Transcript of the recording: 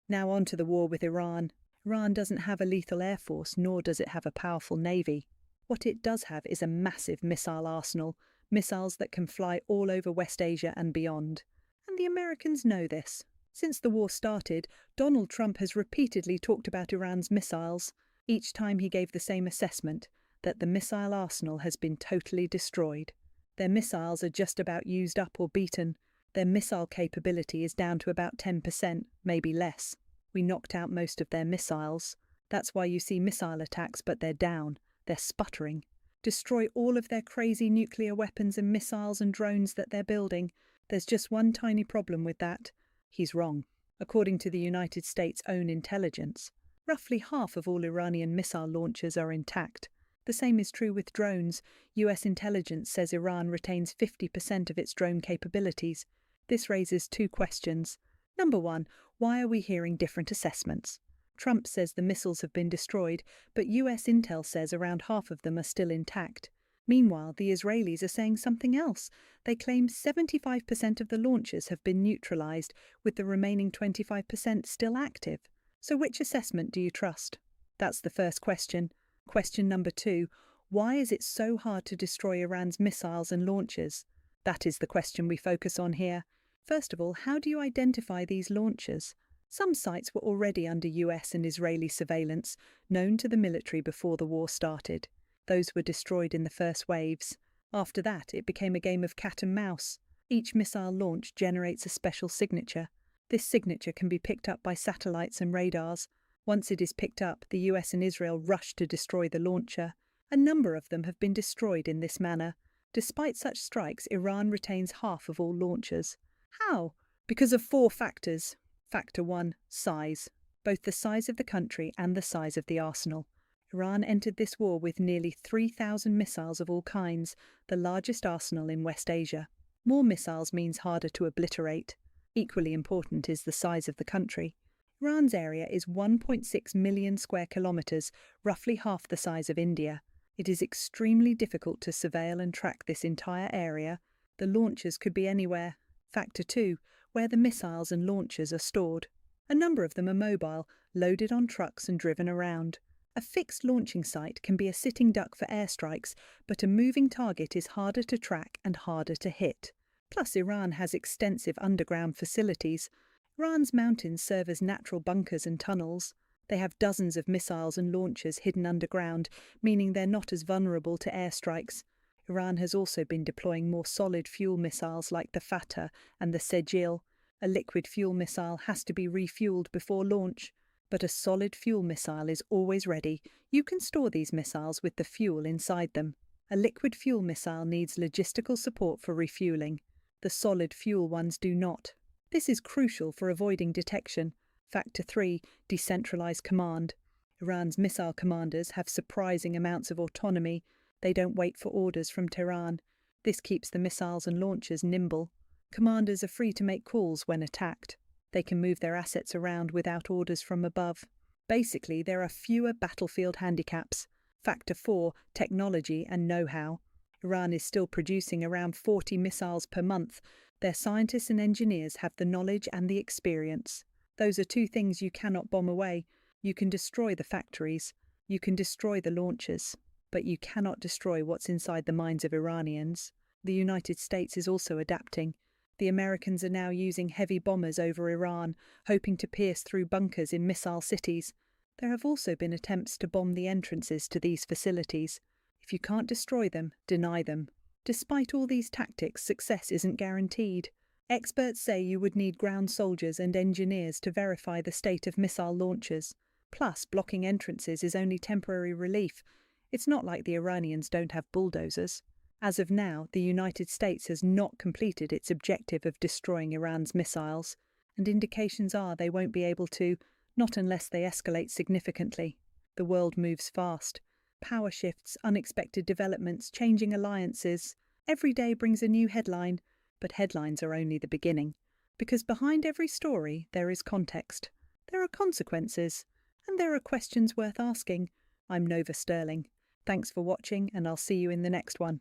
Now on to the war with Iran. Iran doesn't have a lethal air force, nor does it have a powerful navy. What it does have is a massive missile arsenal, missiles that can fly all over West Asia and beyond. And the Americans know this. Since the war started, Donald Trump has repeatedly talked about Iran's missiles. Each time he gave the same assessment, that the missile arsenal has been totally destroyed. Their missiles are just about used up or beaten. Their missile capability is down to about 10%, maybe less. We knocked out most of their missiles. That's why you see missile attacks, but they're down. They're sputtering. Destroy all of their crazy nuclear weapons and missiles and drones that they're building. There's just one tiny problem with that. He's wrong. According to the United States' own intelligence, roughly half of all Iranian missile launchers are intact. The same is true with drones. US intelligence says Iran retains 50% of its drone capabilities. This raises two questions. Number one, why are we hearing different assessments? Trump says the missiles have been destroyed, but US intel says around half of them are still intact. Meanwhile, the Israelis are saying something else. They claim 75% of the launchers have been neutralized, with the remaining 25% still active. So which assessment do you trust? That's the first question. Question number two, why is it so hard to destroy Iran's missiles and launchers? That is the question we focus on here. First of all, how do you identify these launchers? Some sites were already under US and Israeli surveillance, known to the military before the war started. Those were destroyed in the first waves. After that, it became a game of cat and mouse. Each missile launch generates a special signature. This signature can be picked up by satellites and radars. Once it is picked up, the US and Israel rush to destroy the launcher. A number of them have been destroyed in this manner. Despite such strikes, Iran retains half of all launchers. How? Because of four factors. Factor 1, size. Both the size of the country and the size of the arsenal. Iran entered this war with nearly 3,000 missiles of all kinds, the largest arsenal in West Asia. More missiles means harder to obliterate. Equally important is the size of the country. Iran's area is 1.6 million square kilometers, roughly half the size of India. It is extremely difficult to surveil and track this entire area. The launchers could be anywhere. Factor 2, where the missiles and launchers are stored. A number of them are mobile, loaded on trucks and driven around. A fixed launching site can be a sitting duck for airstrikes, but a moving target is harder to track and harder to hit. Plus, Iran has extensive underground facilities. Iran's mountains serve as natural bunkers and tunnels. They have dozens of missiles and launchers hidden underground, meaning they're not as vulnerable to airstrikes. Iran has also been deploying more solid fuel missiles like the Fateh and the Sejil. A liquid fuel missile has to be refueled before launch. But a solid fuel missile is always ready. You can store these missiles with the fuel inside them. A liquid fuel missile needs logistical support for refueling. The solid fuel ones do not. This is crucial for avoiding detection. Factor 3, decentralized command. Iran's missile commanders have surprising amounts of autonomy. They don't wait for orders from Tehran. This keeps the missiles and launchers nimble. Commanders are free to make calls when attacked. They can move their assets around without orders from above. Basically, there are fewer battlefield handicaps. Factor 4, technology and know-how. Iran is still producing around 40 missiles per month. Their scientists and engineers have the knowledge and the experience. Those are two things you cannot bomb away. You can destroy the factories. You can destroy the launchers. But you cannot destroy what's inside the minds of Iranians. The United States is also adapting. The Americans are now using heavy bombers over Iran, hoping to pierce through bunkers in missile cities. There have also been attempts to bomb the entrances to these facilities. If you can't destroy them, deny them. Despite all these tactics, success isn't guaranteed. Experts say you would need ground soldiers and engineers to verify the state of missile launchers. Plus, blocking entrances is only temporary relief. It's not like the Iranians don't have bulldozers. As of now, the United States has not completed its objective of destroying Iran's missiles, and indications are they won't be able to, not unless they escalate significantly. The world moves fast. Power shifts, unexpected developments, changing alliances. Every day brings a new headline, but headlines are only the beginning. Because behind every story, there is context. There are consequences, and there are questions worth asking. I'm Nova Sterling. Thanks for watching, and I'll see you in the next one.